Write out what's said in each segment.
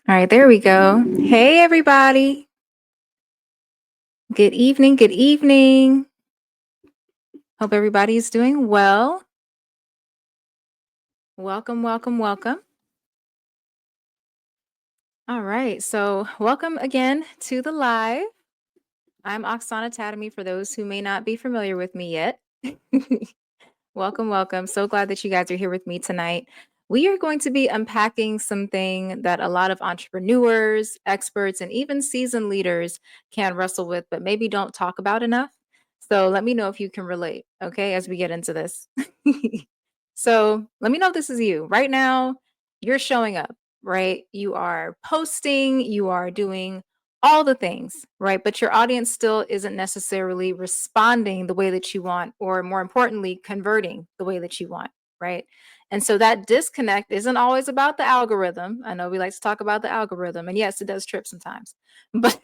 All right, there we go. Hey, everybody. Good evening. Good evening. Hope everybody is doing well. Welcome, welcome, welcome. All right, so welcome again to the live. I'm Oksana Tatamy for those who may not be familiar with me yet. Welcome, welcome. So glad that you guys are here with me tonight. We are going to be unpacking something that a lot of entrepreneurs, experts, and even seasoned leaders can wrestle with, but maybe don't talk about enough. So let me know if you can relate, okay, as we get into this. So let me know if this is you. Right now, you're showing up, right? You are posting, you are doing all the things, right? But your audience still isn't necessarily responding the way that you want, or more importantly, converting the way that you want, right? And so that disconnect isn't always about the algorithm. I know we like to talk about the algorithm, and yes, it does trip sometimes, but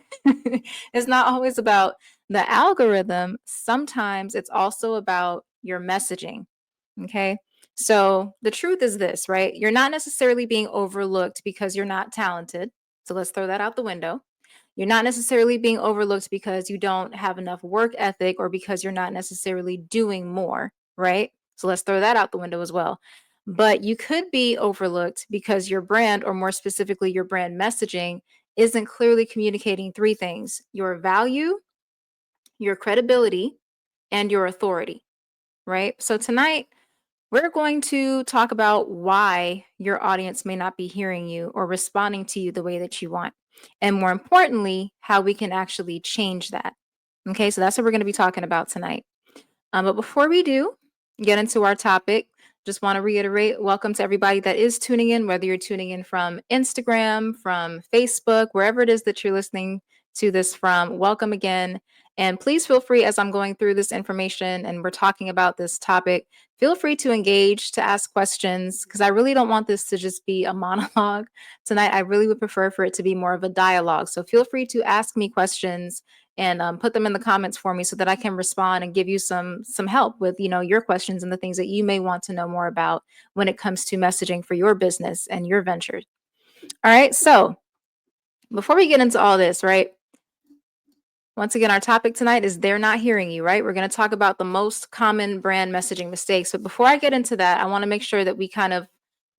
it's not always about the algorithm. Sometimes it's also about your messaging. Okay. So the truth is this, right? You're not necessarily being overlooked because you're not talented. So let's throw that out the window. You're not necessarily being overlooked because you don't have enough work ethic or because you're not necessarily doing more, right? So let's throw that out the window as well. But you could be overlooked because your brand, or more specifically, your brand messaging, isn't clearly communicating three things: your value, your credibility, and your authority, right? So tonight, we're going to talk about why your audience may not be hearing you or responding to you the way that you want. And more importantly, how we can actually change that. Okay, so that's what we're going to be talking about tonight. But before we do get into our topic, just want to reiterate welcome to everybody that is tuning in, whether you're tuning in from Instagram, from Facebook, wherever it is that you're listening to this from. Welcome again. And please feel free, as I'm going through this information and we're talking about this topic, feel free to engage, to ask questions, because I really don't want this to just be a monologue tonight. I really would prefer for it to be more of a dialogue. So feel free to ask me questions and put them in the comments for me so that I can respond and give you some help with your questions and the things that you may want to know more about when it comes to messaging for your business and your ventures. All right, so before we get into all this, right? Once again, our topic tonight is they're not hearing you, right? We're going to talk about the most common brand messaging mistakes. But before I get into that, I want to make sure that we kind of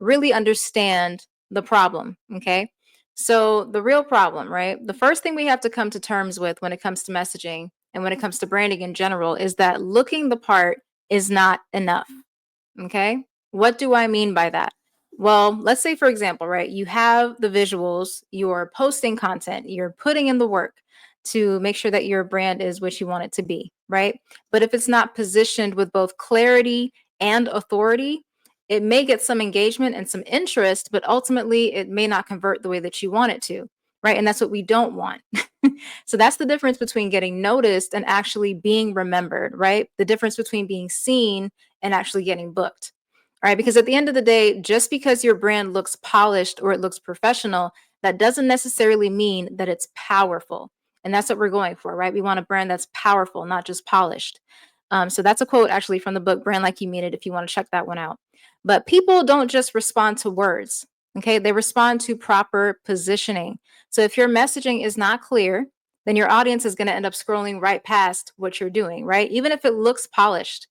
really understand the problem, okay? So, the real problem, right? The first thing we have to come to terms with when it comes to messaging and when it comes to branding in general is that looking the part is not enough, okay? What do I mean by that? Well, let's say, for example, right, you have the visuals, you're posting content, you're putting in the work to make sure that your brand is what you want it to be, right? But if it's not positioned with both clarity and authority, it may get some engagement and some interest, but ultimately it may not convert the way that you want it to, right? And that's what we don't want. So that's the difference between getting noticed and actually being remembered, right? The difference between being seen and actually getting booked. All right. Because at the end of the day, just because your brand looks polished or it looks professional, that doesn't necessarily mean that it's powerful. And that's what we're going for, right? We want a brand that's powerful, not just polished. So that's a quote actually from the book Brand Like You Mean It, if you want to check that one out. But people don't just respond to words, okay? They respond to proper positioning. So if your messaging is not clear, then your audience is going to end up scrolling right past what you're doing, right? Even if it looks polished,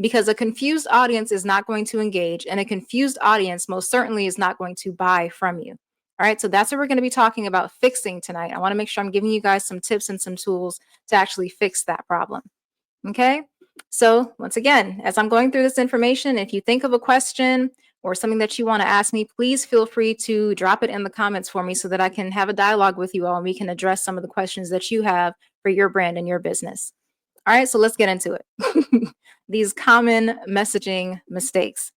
because a confused audience is not going to engage, and a confused audience most certainly is not going to buy from you. All right, so that's what we're going to be talking about fixing tonight. I want to make sure I'm giving you guys some tips and some tools to actually fix that problem. Okay, so once again, as I'm going through this information, if you think of a question or something that you want to ask me, please feel free to drop it in the comments for me so that I can have a dialogue with you all and we can address some of the questions that you have for your brand and your business. All right, so let's get into it. These common messaging mistakes.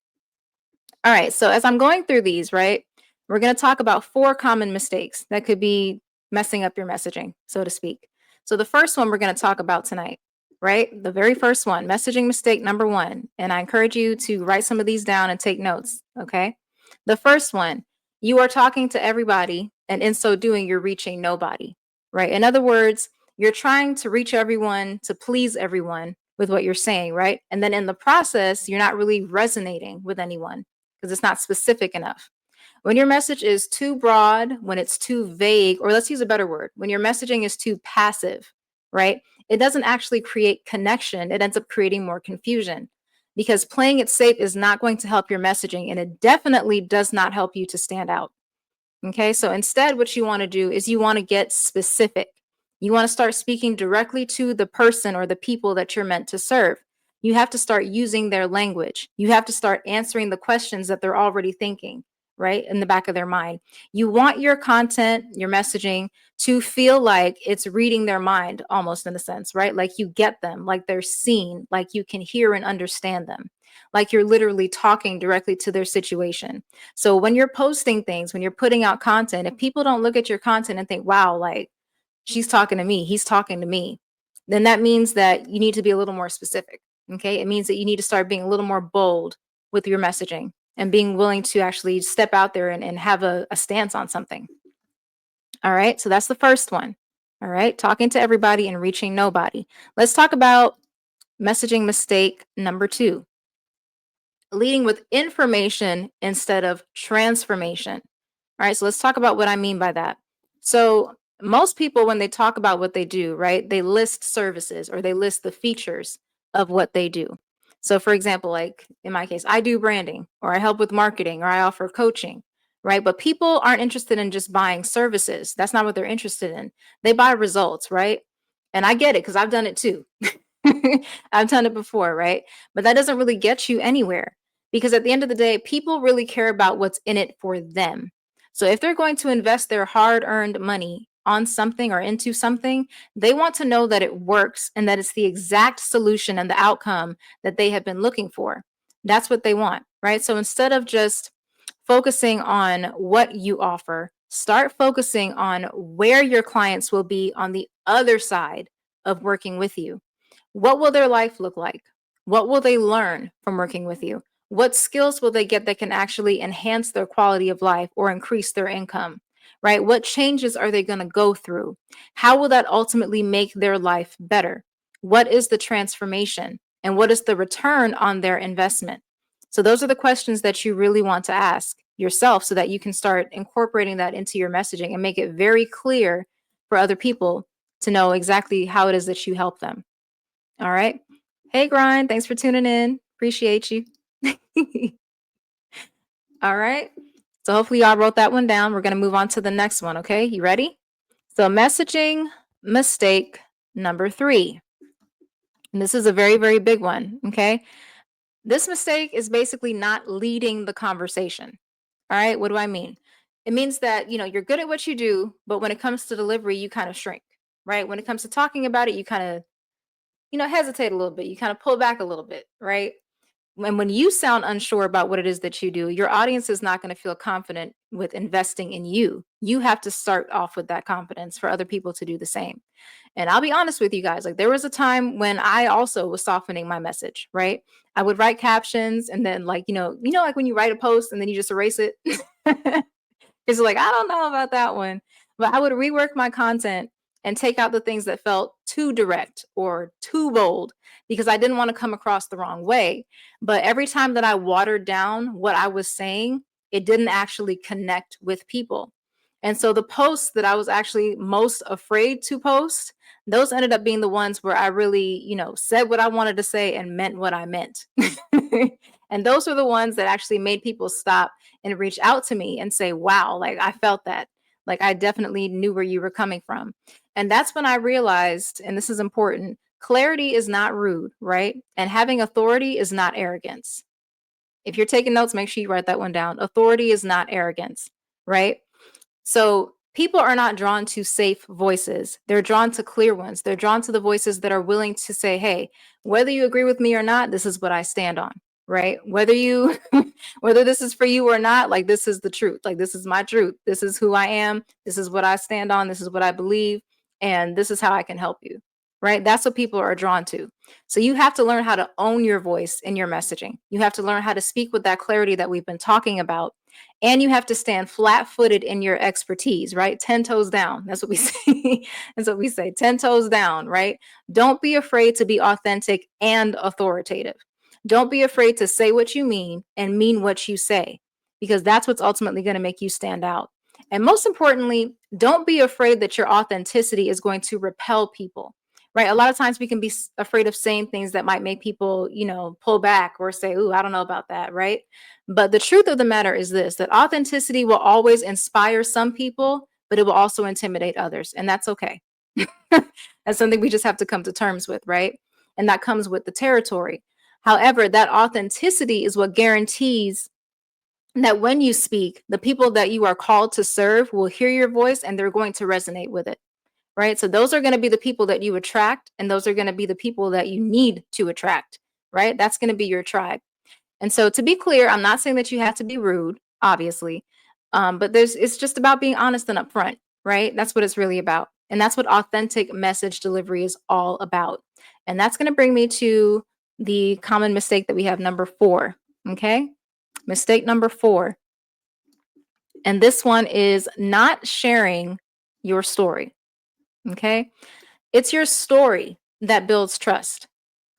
All right, so as I'm going through these, right, we're going to talk about four common mistakes that could be messing up your messaging, so to speak. So the first one we're going to talk about tonight, right? The very first one, messaging mistake number one. And I encourage you to write some of these down and take notes, okay? The first one, you are talking to everybody, and in so doing, you're reaching nobody, right? In other words, you're trying to reach everyone, to please everyone with what you're saying, right? And then in the process, you're not really resonating with anyone because it's not specific enough. When your message is too broad, when it's too vague, or let's use a better word, when your messaging is too passive, right? It doesn't actually create connection. It ends up creating more confusion because playing it safe is not going to help your messaging, and it definitely does not help you to stand out. Okay, so instead, what you want to do is you want to get specific. You want to start speaking directly to the person or the people that you're meant to serve. You have to start using their language. You have to start answering the questions that they're already thinking, right, in the back of their mind. You want your content, your messaging to feel like it's reading their mind almost in a sense, right? Like you get them, like they're seen, like you can hear and understand them, like you're literally talking directly to their situation. So when you're posting things, when you're putting out content, if people don't look at your content and think, wow, like she's talking to me, he's talking to me, then that means that you need to be a little more specific. Okay. It means that you need to start being a little more bold with your messaging and being willing to actually step out there and have a stance on something. All right. So that's the first one. All right. Talking to everybody and reaching nobody. Let's talk about messaging mistake number two, leading with information instead of transformation. All right, so let's talk about what I mean by that. So, most people, when they talk about what they do, right, they list services or they list the features of what they do. So, for example, like in my case, I do branding or I help with marketing or I offer coaching, right? But people aren't interested in just buying services. That's not what they're interested in. They buy results, right? And I get it because I've done it too. I've done it before, right? But that doesn't really get you anywhere because at the end of the day, people really care about what's in it for them. So if they're going to invest their hard earned money on something or into something, they want to know that it works and that it's the exact solution and the outcome that they have been looking for. That's what they want, right? So instead of just focusing on what you offer, start focusing on where your clients will be on the other side of working with you. What will their life look like? What will they learn from working with you? What skills will they get that can actually enhance their quality of life or increase their income? Right? What changes are they going to go through? How will that ultimately make their life better? What is the transformation? And what is the return on their investment? So, those are the questions that you really want to ask yourself so that you can start incorporating that into your messaging and make it very clear for other people to know exactly how it is that you help them. All right. Hey, Grind. Thanks for tuning in. Appreciate you. All right. So hopefully y'all wrote that one down. We're going to move on to the next one. Okay. You ready? So messaging mistake number three. And this is a very, very big one. Okay. This mistake is basically not leading the conversation. All right. What do I mean? It means that, you're good at what you do, but when it comes to delivery, you kind of shrink, right? When it comes to talking about it, you kind of, hesitate a little bit. You kind of pull back a little bit, right? When you sound unsure about what it is that you do, your audience is not going to feel confident with investing in you. You have to start off with that confidence for other people to do the same. And I'll be honest with you guys, like there was a time when I also was softening my message, right? I would write captions and then like, like when you write a post and then you just erase it. It's like, I don't know about that one. But I would rework my content and take out the things that felt too direct or too bold because I didn't want to come across the wrong way. But every time that I watered down what I was saying, it didn't actually connect with people. And so the posts that I was actually most afraid to post, those ended up being the ones where I really, said what I wanted to say and meant what I meant. And those are the ones that actually made people stop and reach out to me and say, wow, like I felt that. Like I definitely knew where you were coming from. And that's when I realized, and this is important, clarity is not rude, right? And having authority is not arrogance. If you're taking notes, make sure you write that one down. Authority is not arrogance, right? So people are not drawn to safe voices. They're drawn to clear ones. They're drawn to the voices that are willing to say, hey, whether you agree with me or not, this is what I stand on, right? Whether you, whether this is for you or not, like this is the truth. Like this is my truth. This is who I am. This is what I stand on. This is what I believe. And this is how I can help you, right? That's what people are drawn to. So you have to learn how to own your voice in your messaging. You have to learn how to speak with that clarity that we've been talking about, and you have to stand flat footed in your expertise, right? 10 toes down. That's what we say. That's what we say. 10 toes down, right? Don't be afraid to be authentic and authoritative. Don't be afraid to say what you mean and mean what you say. because that's what's ultimately going to make you stand out. And most importantly, don't be afraid that your authenticity is going to repel people, right? A lot of times we can be afraid of saying things that might make people, pull back or say, "Ooh, I don't know about that," right? But the truth of the matter is this, that authenticity will always inspire some people, but it will also intimidate others. And that's okay. That's something we just have to come to terms with, right? And that comes with the territory. However, that authenticity is what guarantees that when you speak, the people that you are called to serve will hear your voice and they're going to resonate with it, right? So those are going to be the people that you attract, and those are going to be the people that you need to attract, right? That's going to be your tribe. And so, to be clear, I'm not saying that you have to be rude, obviously, but it's just about being honest and upfront, right? That's what it's really about, and that's what authentic message delivery is all about. And that's going to bring me to the common mistake that we have, number 4. Okay, mistake number 4, and this one is not sharing your story. Okay, it's your story that builds trust.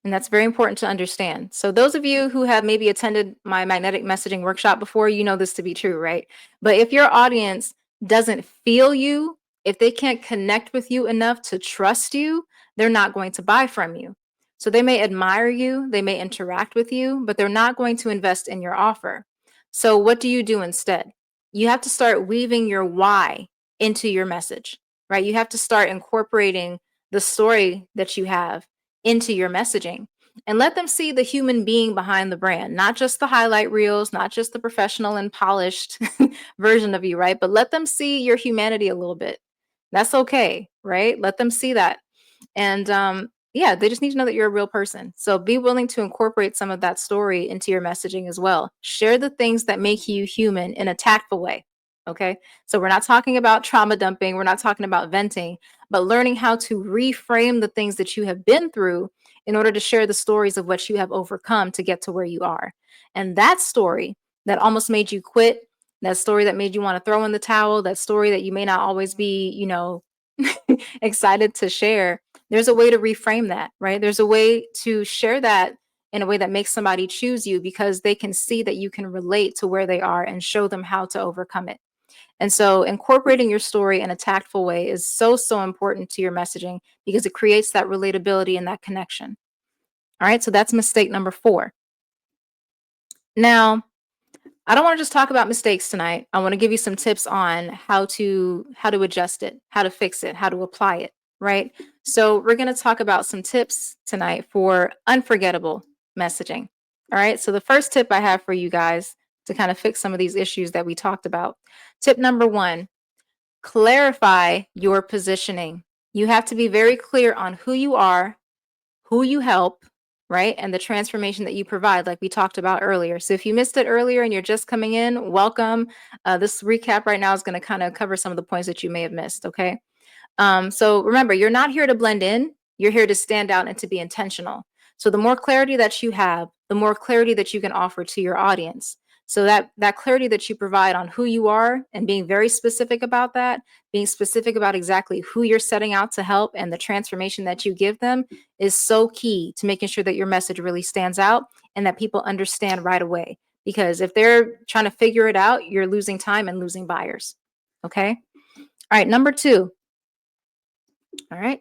And that's very important to understand. So, those of you who have maybe attended my magnetic messaging workshop before, you know this to be true, right? But if your audience doesn't feel you, if they can't connect with you enough to trust you, they're not going to buy from you. So, they may admire you, they may interact with you, but they're not going to invest in your offer. So, what do you do instead? You have to start weaving your why into your message, right? You have to start incorporating the story that you have into your messaging and let them see the human being behind the brand, not just the highlight reels, not just the professional and polished version of you, right? But let them see your humanity a little bit. That's okay, right? Let them see that. And yeah, they just need to know that you're a real person. So be willing to incorporate some of that story into your messaging as well. Share the things that make you human in a tactful way. Okay. So we're not talking about trauma dumping, we're not talking about venting, but learning how to reframe the things that you have been through in order to share the stories of what you have overcome to get to where you are. And that story that almost made you quit, that story that made you want to throw in the towel, that story that you may not always be, excited to share, there's a way to reframe that, right? There's a way to share that in a way that makes somebody choose you because they can see that you can relate to where they are and show them how to overcome it. And so incorporating your story in a tactful way is so, so important to your messaging because it creates that relatability and that connection. All right. So that's mistake number 4. Now, I don't want to just talk about mistakes tonight. I want to give you some tips on how to adjust it, how to fix it, how to apply it, right? So, we're going to talk about some tips tonight for unforgettable messaging. All right? So, the first tip I have for you guys to kind of fix some of these issues that we talked about. Tip number 1, clarify your positioning. You have to be very clear on who you are, who you help, right? And the transformation that you provide, like we talked about earlier. So if you missed it earlier and you're just coming in, welcome. This recap right now is going to kind of cover some of the points that you may have missed. Okay. So remember, you're not here to blend in, you're here to stand out and to be intentional. So the more clarity that you have, the more clarity that you can offer to your audience. So that clarity that you provide on who you are and being very specific about that, being specific about exactly who you're setting out to help and the transformation that you give them is so key to making sure that your message really stands out and that people understand right away. Because if they're trying to figure it out, you're losing time and losing buyers. Okay. All right. Number 2. All right.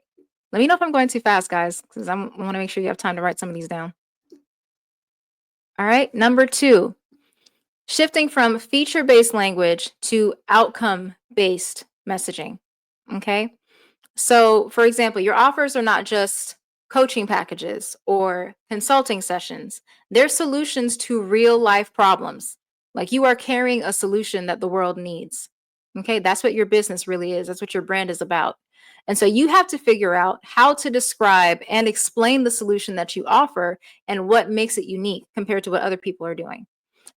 Let me know if I'm going too fast, guys, because I want to make sure you have time to write some of these down. All right. Number 2, shifting from feature based language to outcome based messaging. Okay. So, for example, your offers are not just coaching packages or consulting sessions, they're solutions to real life problems. Like you are carrying a solution that the world needs. Okay. That's what your business really is, that's what your brand is about. And so you have to figure out how to describe and explain the solution that you offer and what makes it unique compared to what other people are doing.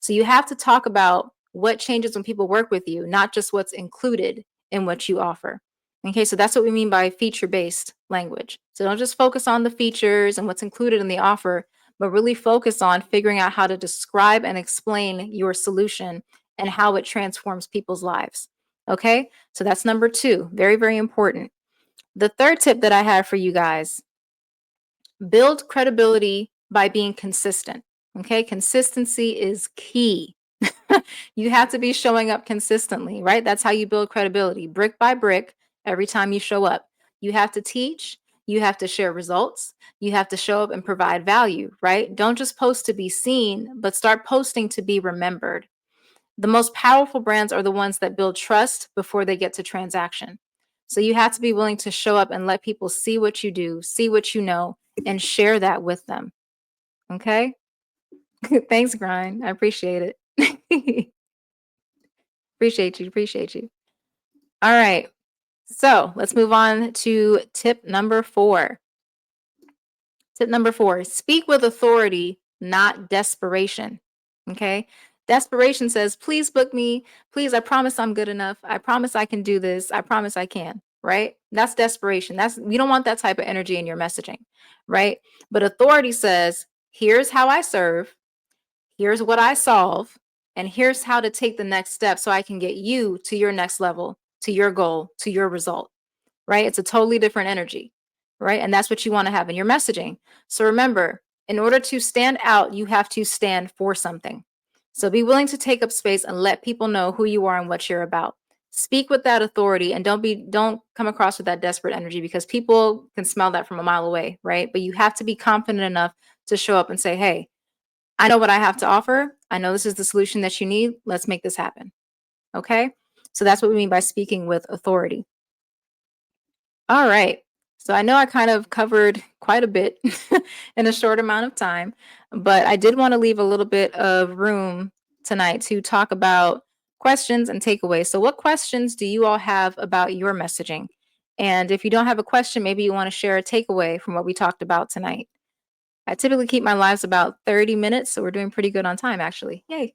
So you have to talk about what changes when people work with you, not just what's included in what you offer. Okay, so that's what we mean by feature-based language. So don't just focus on the features and what's included in the offer, but really focus on figuring out how to describe and explain your solution and how it transforms people's lives. Okay, so that's number 2. Very, very important. The third tip that I have for you guys, build credibility by being consistent. Okay, consistency is key. You have to be showing up consistently, right? That's how you build credibility, brick by brick, every time you show up. You have to teach, you have to share results, you have to show up and provide value, right? Don't just post to be seen, but start posting to be remembered. The most powerful brands are the ones that build trust before they get to transaction. So you have to be willing to show up and let people see what you do, see what you know, and share that with them. Okay. Thanks, Grind. I appreciate it. Appreciate you. Appreciate you. All right. So let's move on to tip number four. Tip number four, speak with authority, not desperation. Okay. Desperation says, please book me. Please, I promise I'm good enough. I promise I can do this. I promise I can. Right. That's desperation. We don't want that type of energy in your messaging. Right. But authority says, here's how I serve. Here's what I solve. And here's how to take the next step so I can get you to your next level, to your goal, to your result, right? It's a totally different energy, right? And that's what you want to have in your messaging. So remember, in order to stand out, you have to stand for something. So be willing to take up space and let people know who you are and what you're about. Speak with that authority and don't come across with that desperate energy because people can smell that from a mile away, right? But you have to be confident enough to show up and say, "Hey, I know what I have to offer. I know this is the solution that you need. Let's make this happen." Okay? So that's what we mean by speaking with authority. All right. So I know I kind of covered quite a bit in a short amount of time, but I did want to leave a little bit of room tonight to talk about questions and takeaways. So, what questions do you all have about your messaging? And if you don't have a question, maybe you want to share a takeaway from what we talked about tonight. I typically keep my lives about 30 minutes, so we're doing pretty good on time, actually. Yay.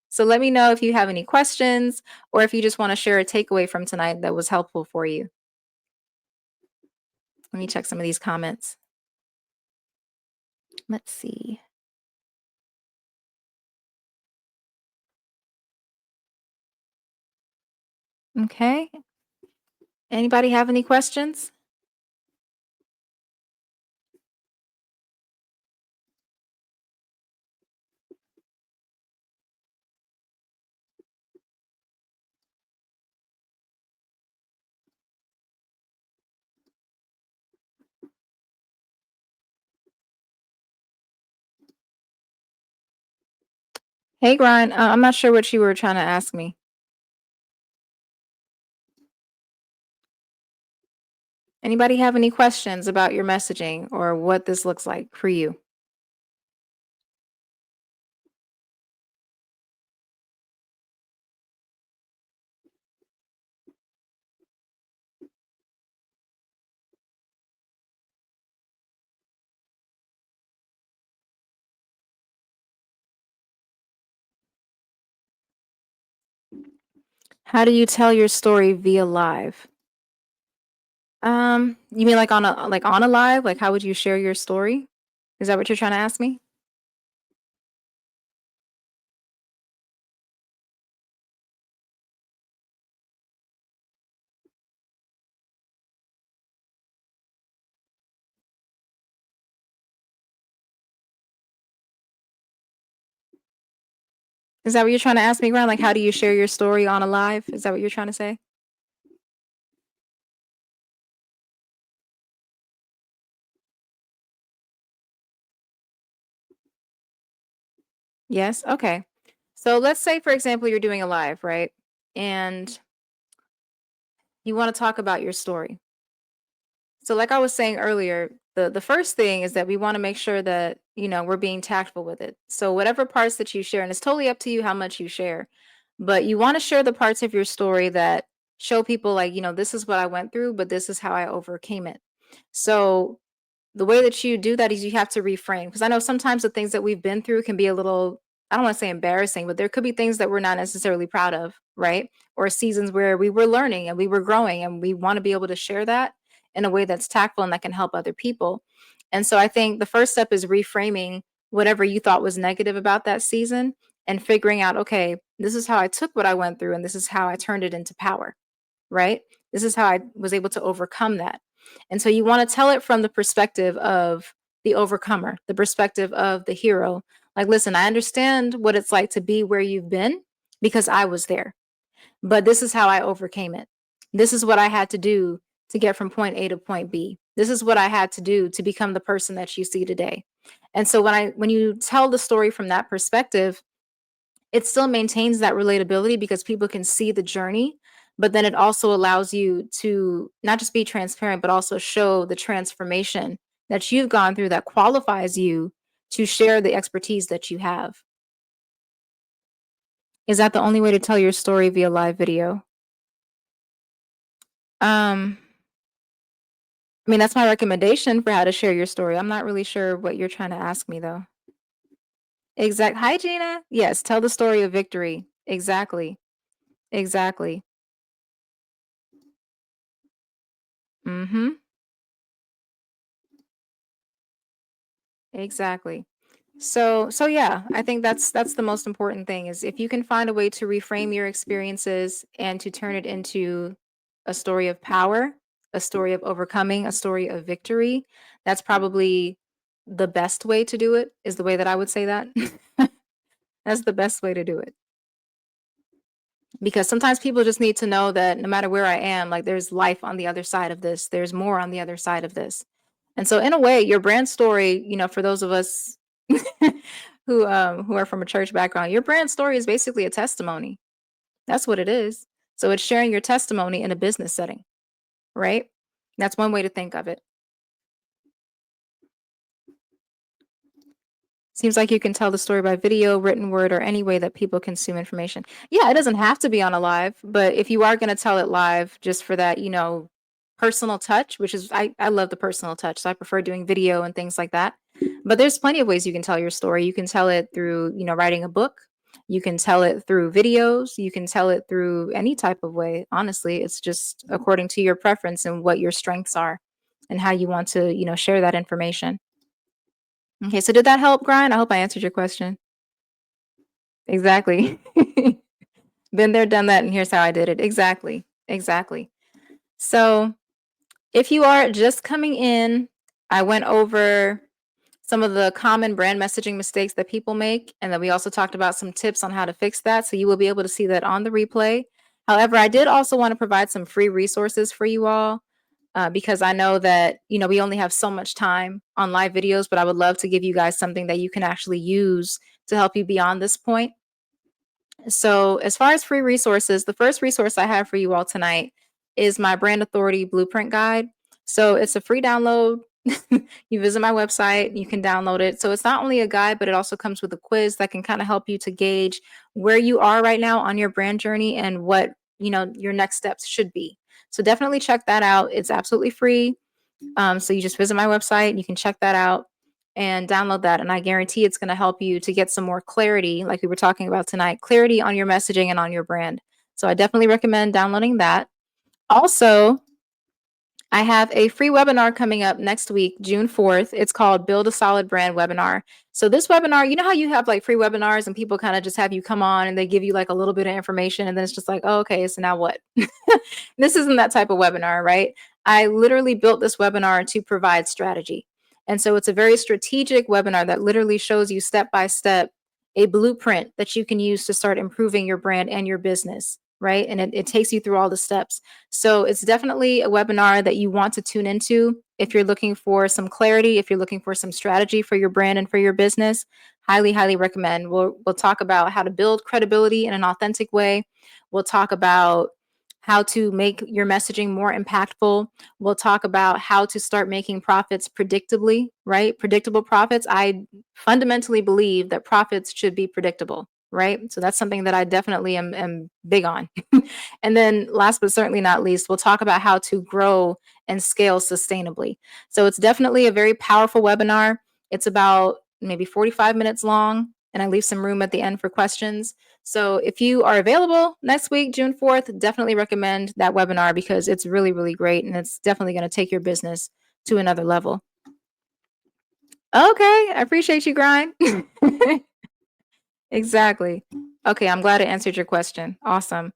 So, let me know if you have any questions or if you just want to share a takeaway from tonight that was helpful for you. Let me check some of these comments. Let's see. Okay. Anybody have any questions? Hey, Grind. I'm not sure what you were trying to ask me. Anybody have any questions about your messaging or what this looks like for you? How do you tell your story via live? You mean like on a live? Like how would you share your story? Is that what you're trying to ask me? Is that what you're trying to ask me, Grind? Like how do you share your story on a live? Is that what you're trying to say? Yes. Okay. So let's say, for example, you're doing a live, right? And you want to talk about your story. So like I was saying earlier, the first thing is that we want to make sure that, we're being tactful with it. So whatever parts that you share, and it's totally up to you how much you share, but you want to share the parts of your story that show people like, this is what I went through, but this is how I overcame it. So the way that you do that is you have to reframe because I know sometimes the things that we've been through can be a little, I don't want to say embarrassing, but there could be things that we're not necessarily proud of, right? Or seasons where we were learning and we were growing and we want to be able to share that in a way that's tactful and that can help other people. And so I think the first step is reframing whatever you thought was negative about that season and figuring out, okay, this is how I took what I went through and this is how I turned it into power, right? This is how I was able to overcome that. And so you want to tell it from the perspective of the overcomer, the perspective of the hero. Like, listen, I understand what it's like to be where you've been because I was there, but this is how I overcame it. This is what I had to do to get from point A to point B. This is what I had to do to become the person that you see today. And so when you tell the story from that perspective, it still maintains that relatability because people can see the journey, but then it also allows you to not just be transparent, but also show the transformation that you've gone through that qualifies you to share the expertise that you have. Is that the only way to tell your story via live video? Um, I mean, that's my recommendation for how to share your story. I'm not really sure what you're trying to ask me though. Exact. Hi, Gina. Yes, tell the story of victory. Exactly. Exactly. Mm-hmm. Exactly. So yeah, I think that's the most important thing is if you can find a way to reframe your experiences and to turn it into a story of power, a story of overcoming, a story of victory, that's probably the best way to do it, is the way that I would say that. That's the best way to do it. Because sometimes people just need to know that no matter where I am, like there's life on the other side of this. There's more on the other side of this. And so in a way, your brand story, for those of us who are from a church background, your brand story is basically a testimony. That's what it is. So it's sharing your testimony in a business setting, right? That's one way to think of it. Seems like you can tell the story by video, written word, or any way that people consume information. Yeah, it doesn't have to be on a live, but if you are going to tell it live just for that, personal touch, which is, I love the personal touch. So I prefer doing video and things like that. But there's plenty of ways you can tell your story. You can tell it through, writing a book. You can tell it through videos. You can tell it through any type of way. Honestly, it's just according to your preference and what your strengths are and how you want to, share that information. Okay, so did that help, Grind? I hope I answered your question. Exactly. Been there, done that, and here's how I did it. Exactly. Exactly. So, if you are just coming in, I went over some of the common brand messaging mistakes that people make, and then we also talked about some tips on how to fix that. So, you will be able to see that on the replay. However, I did also want to provide some free resources for you all because I know that, we only have so much time on live videos, but I would love to give you guys something that you can actually use to help you beyond this point. So, as far as free resources, the first resource I have for you all tonight is my brand authority blueprint guide. So, it's a free download. You visit my website, you can download it. So, it's not only a guide, but it also comes with a quiz that can kind of help you to gauge where you are right now on your brand journey and what, your next steps should be. So, definitely check that out. It's absolutely free. So you just visit my website, you can check that out and download that. And I guarantee it's going to help you to get some more clarity, like we were talking about tonight, clarity on your messaging and on your brand. So I definitely recommend downloading that. Also, I have a free webinar coming up next week, June 4th. It's called Build a Solid Brand Webinar. So this webinar, you know how you have like free webinars and people kind of just have you come on and they give you like a little bit of information and then it's just like, oh, okay, so now what? This isn't that type of webinar, right? I literally built this webinar to provide strategy. And so it's a very strategic webinar that literally shows you step by step a blueprint that you can use to start improving your brand and your business, right? And it takes you through all the steps. So it's definitely a webinar that you want to tune into if you're looking for some clarity, if you're looking for some strategy for your brand and for your business. Highly, highly recommend. We'll talk about how to build credibility in an authentic way. We'll talk about how to make your messaging more impactful. We'll talk about how to start making profits predictably, right? Predictable profits. I fundamentally believe that profits should be predictable, right? So that's something that I definitely am big on. And then last but certainly not least, we'll talk about how to grow and scale sustainably. So it's definitely a very powerful webinar. It's about maybe 45 minutes long, and I leave some room at the end for questions. So if you are available next week, June 4th, definitely recommend that webinar because it's really, really great and it's definitely going to take your business to another level. Okay, I appreciate you, Grind. Exactly. Okay, I'm glad I answered your question. Awesome.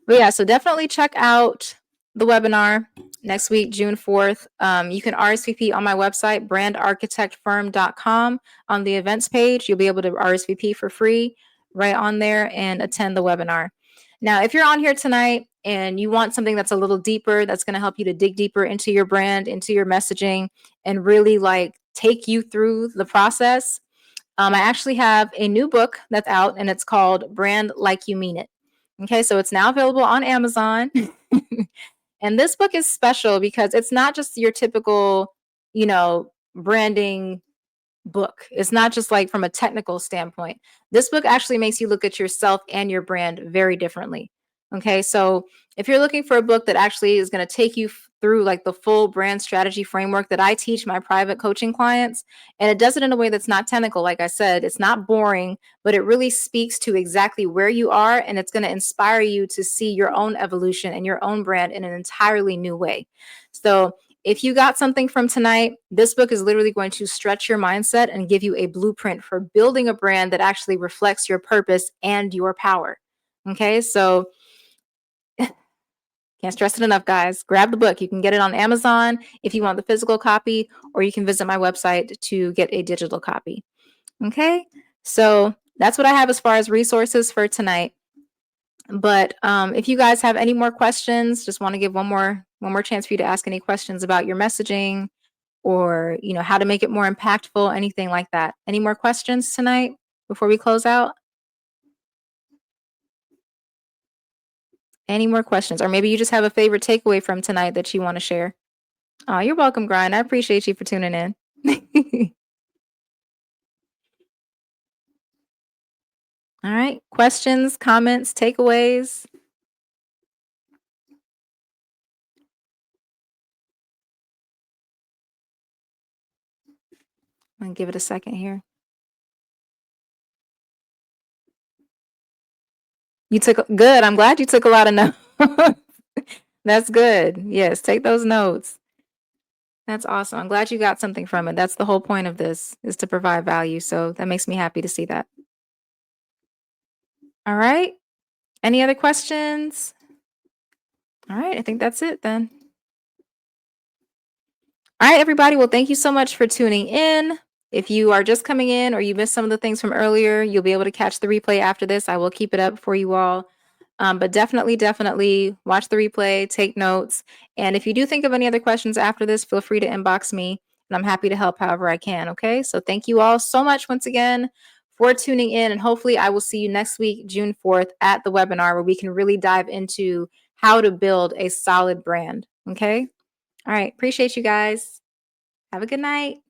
But yeah, so definitely check out the webinar. next week, June 4th. You can RSVP on my website, brandarchitectfirm.com. On the events page, you'll be able to RSVP for free right on there and attend the webinar. Now, if you're on here tonight and you want something that's a little deeper, that's going to help you to dig deeper into your brand, into your messaging, and really like take you through the process, I actually have a new book that's out and it's called Brand Like You Mean It. Okay, so it's now available on Amazon. And this book is special because it's not just your typical, branding book. It's not just like from a technical standpoint. This book actually makes you look at yourself and your brand very differently. Okay, so if you're looking for a book that actually is going to take you through like the full brand strategy framework that I teach my private coaching clients, and it does it in a way that's not technical, like I said, it's not boring, but it really speaks to exactly where you are, and it's going to inspire you to see your own evolution and your own brand in an entirely new way. So if you got something from tonight, this book is literally going to stretch your mindset and give you a blueprint for building a brand that actually reflects your purpose and your power. Okay, so can't stress it enough, guys. Grab the book. You can get it on Amazon if you want the physical copy, or you can visit my website to get a digital copy. Okay, so that's what I have as far as resources for tonight. But if you guys have any more questions, just want to give one more chance for you to ask any questions about your messaging, or how to make it more impactful, anything like that. Any more questions tonight before we close out? Any more questions? Or maybe you just have a favorite takeaway from tonight that you want to share. Oh, you're welcome, Grind. I appreciate you for tuning in. All right. Questions, comments, takeaways? I'm gonna give it a second here. You took good. I'm glad you took a lot of notes. That's good. Yes, take those notes. That's awesome. I'm glad you got something from it. That's the whole point of this, is to provide value. So that makes me happy to see that. All right. Any other questions? All right. I think that's it then. All right, everybody. Well, thank you so much for tuning in. If you are just coming in or you missed some of the things from earlier, you'll be able to catch the replay after this. I will keep it up for you all. But definitely watch the replay, take notes. And if you do think of any other questions after this, feel free to inbox me and I'm happy to help however I can. Okay. So thank you all so much once again for tuning in. And hopefully I will see you next week, June 4th, at the webinar where we can really dive into how to build a solid brand. Okay. All right. Appreciate you guys. Have a good night.